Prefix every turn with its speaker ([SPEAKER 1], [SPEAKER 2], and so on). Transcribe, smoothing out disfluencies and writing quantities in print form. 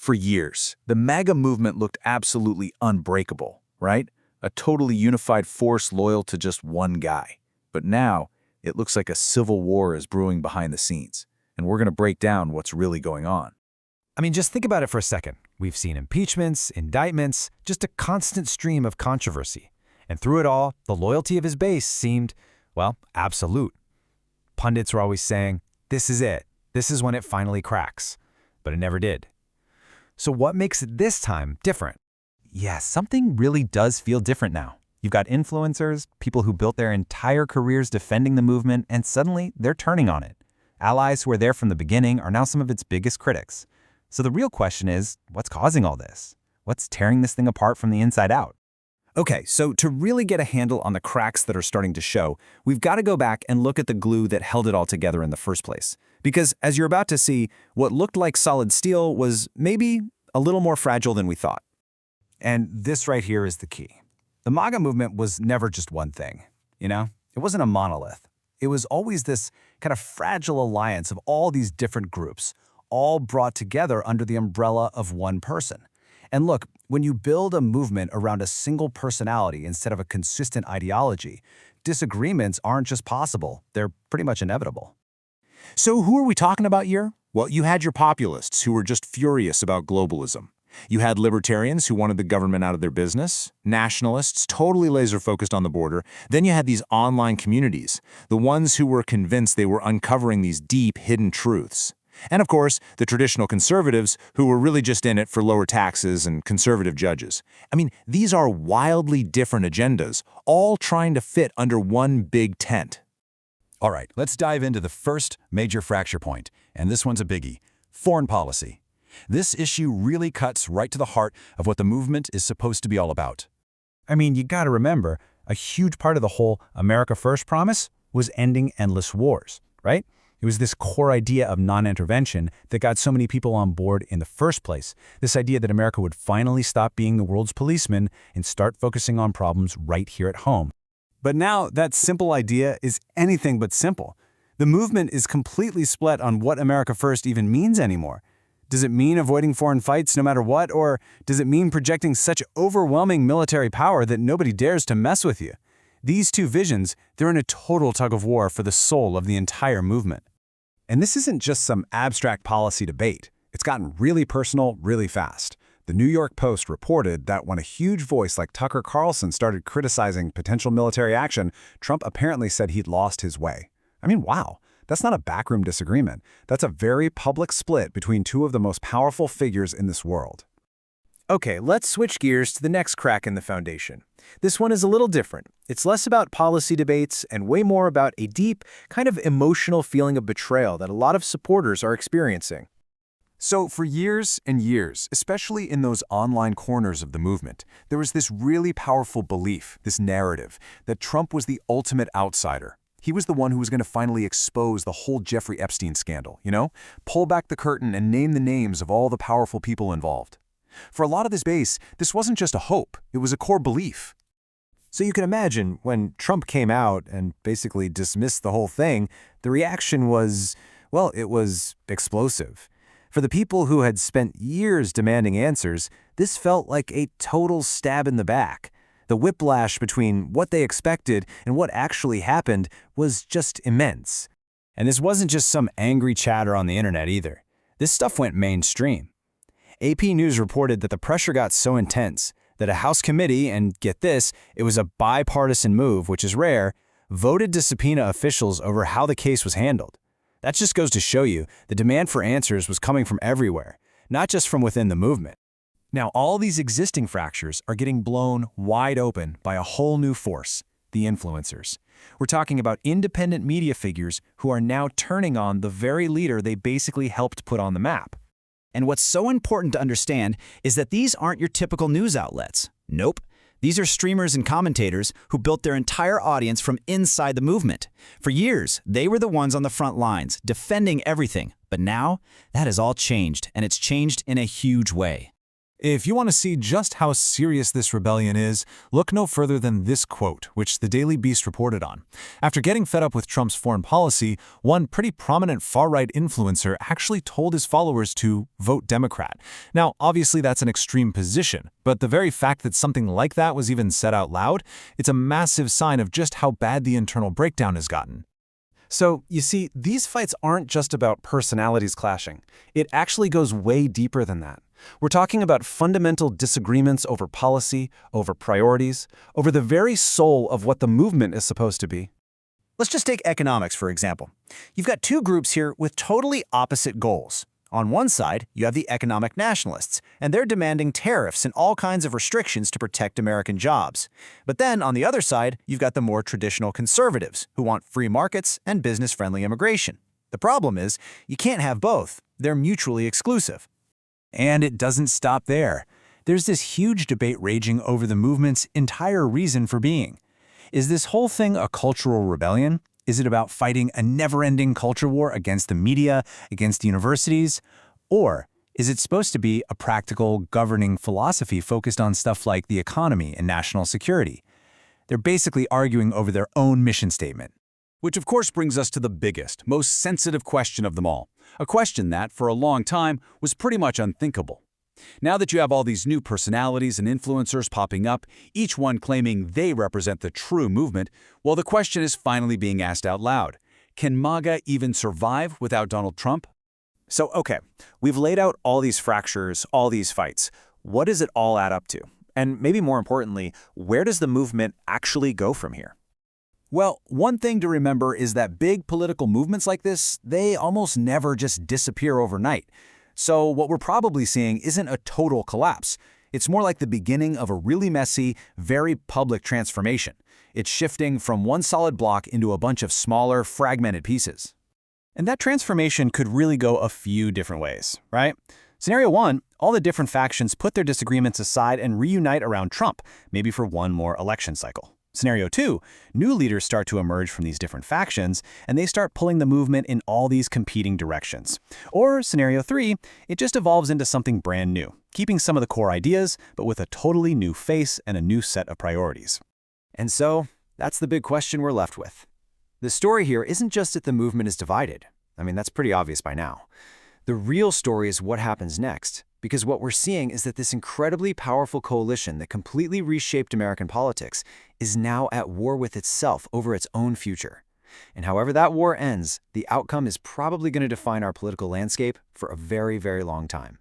[SPEAKER 1] For years, the MAGA movement looked absolutely unbreakable, right? A totally unified force loyal to just one guy. But now, it looks like a civil war is brewing behind the scenes, and we're going to break down what's really going on.
[SPEAKER 2] I mean, just think about it for a second. We've seen impeachments, indictments, just a constant stream of controversy. And through it all, the loyalty of his base seemed, well, absolute. Pundits were always saying, this is it. This is when it finally cracks. But it never did. So what makes it this time different?
[SPEAKER 3] Yeah, something really does feel different now. You've got influencers, people who built their entire careers defending the movement, and suddenly they're turning on it. Allies who were there from the beginning are now some of its biggest critics. So the real question is, what's causing all this? What's tearing this thing apart from the inside out?
[SPEAKER 4] Okay, so to really get a handle on the cracks that are starting to show, we've got to go back and look at the glue that held it all together in the first place. Because as you're about to see, what looked like solid steel was maybe a little more fragile than we thought.
[SPEAKER 2] And this right here is the key. The MAGA movement was never just one thing, you know? It wasn't a monolith. It was always this kind of fragile alliance of all these different groups, all brought together under the umbrella of one person. And look, when you build a movement around a single personality instead of a consistent ideology, disagreements aren't just possible, they're pretty much inevitable.
[SPEAKER 5] So who are we talking about here? Well, you had your populists who were just furious about globalism. You had libertarians who wanted the government out of their business, nationalists totally laser-focused on the border. Then you had these online communities, the ones who were convinced they were uncovering these deep, hidden truths. And of course, the traditional conservatives who were really just in it for lower taxes and conservative judges. I mean, these are wildly different agendas, all trying to fit under one big tent.
[SPEAKER 6] All right, let's dive into the first major fracture point, and this one's a biggie: foreign policy. This issue really cuts right to the heart of what the movement is supposed to be all about.
[SPEAKER 2] I mean, you gotta remember, a huge part of the whole America First promise was ending endless wars, right? It was this core idea of non-intervention that got so many people on board in the first place. This idea that America would finally stop being the world's policeman and start focusing on problems right here at home. But now that simple idea is anything but simple. The movement is completely split on what America First even means anymore. Does it mean avoiding foreign fights no matter what, or does it mean projecting such overwhelming military power that nobody dares to mess with you? These two visions, they're in a total tug-of-war for the soul of the entire movement. And this isn't just some abstract policy debate. It's gotten really personal really fast. The New York Post reported that when a huge voice like Tucker Carlson started criticizing potential military action, Trump apparently said he'd lost his way. I mean, wow. That's not a backroom disagreement. That's a very public split between two of the most powerful figures in this world.
[SPEAKER 1] Okay, let's switch gears to the next crack in the foundation. This one is a little different. It's less about policy debates and way more about a deep, kind of emotional feeling of betrayal that a lot of supporters are experiencing.
[SPEAKER 6] So for years and years, especially in those online corners of the movement, there was this really powerful belief, this narrative, that Trump was the ultimate outsider. He was the one who was going to finally expose the whole Jeffrey Epstein scandal, you know? Pull back the curtain and name the names of all the powerful people involved. For a lot of this base, this wasn't just a hope, it was a core belief.
[SPEAKER 4] So you can imagine when Trump came out and basically dismissed the whole thing, the reaction was, well, it was explosive. For the people who had spent years demanding answers, this felt like a total stab in the back. The whiplash between what they expected and what actually happened was just immense. And this wasn't just some angry chatter on the internet either. This stuff went mainstream. AP News reported that the pressure got so intense that a House committee, and get this, it was a bipartisan move, which is rare, voted to subpoena officials over how the case was handled. That just goes to show you the demand for answers was coming from everywhere, not just from within the movement. Now, all these existing fractures are getting blown wide open by a whole new force, the influencers. We're talking about independent media figures who are now turning on the very leader they basically helped put on the map.
[SPEAKER 7] And what's so important to understand is that these aren't your typical news outlets. Nope. These are streamers and commentators who built their entire audience from inside the movement. For years, they were the ones on the front lines, defending everything. But now, that has all changed, and it's changed in a huge way.
[SPEAKER 5] If you want to see just how serious this rebellion is, look no further than this quote, which the Daily Beast reported on. After getting fed up with Trump's foreign policy, one pretty prominent far-right influencer actually told his followers to vote Democrat. Now, obviously that's an extreme position, but the very fact that something like that was even said out loud, it's a massive sign of just how bad the internal breakdown has gotten.
[SPEAKER 8] So, you see, these fights aren't just about personalities clashing. It actually goes way deeper than that. We're talking about fundamental disagreements over policy, over priorities, over the very soul of what the movement is supposed to be.
[SPEAKER 7] Let's just take economics, for example. You've got two groups here with totally opposite goals. On one side, you have the economic nationalists, and they're demanding tariffs and all kinds of restrictions to protect American jobs. But then, on the other side, you've got the more traditional conservatives, who want free markets and business-friendly immigration. The problem is, you can't have both. They're mutually exclusive.
[SPEAKER 2] And it doesn't stop there. There's this huge debate raging over the movement's entire reason for being. Is this whole thing a cultural rebellion? Is it about fighting a never-ending culture war against the media, against universities? Or is it supposed to be a practical, governing philosophy focused on stuff like the economy and national security? They're basically arguing over their own mission statement.
[SPEAKER 1] Which of course brings us to the biggest, most sensitive question of them all. A question that, for a long time, was pretty much unthinkable. Now that you have all these new personalities and influencers popping up, each one claiming they represent the true movement, well, the question is finally being asked out loud. Can MAGA even survive without Donald Trump?
[SPEAKER 8] So, okay, we've laid out all these fractures, all these fights. What does it all add up to? And maybe more importantly, where does the movement actually go from here?
[SPEAKER 1] Well, one thing to remember is that big political movements like this, they almost never just disappear overnight. So what we're probably seeing isn't a total collapse. It's more like the beginning of a really messy, very public transformation. It's shifting from one solid block into a bunch of smaller, fragmented pieces.
[SPEAKER 8] And that transformation could really go a few different ways, right? Scenario one, all the different factions put their disagreements aside and reunite around Trump, maybe for one more election cycle. Scenario two, new leaders start to emerge from these different factions, and they start pulling the movement in all these competing directions. Or scenario three, it just evolves into something brand new, keeping some of the core ideas, but with a totally new face and a new set of priorities.
[SPEAKER 4] And so, that's the big question we're left with. The story here isn't just that the movement is divided. I mean, that's pretty obvious by now. The real story is what happens next, because what we're seeing is that this incredibly powerful coalition that completely reshaped American politics is now at war with itself over its own future. And however that war ends, the outcome is probably going to define our political landscape for a very, very long time.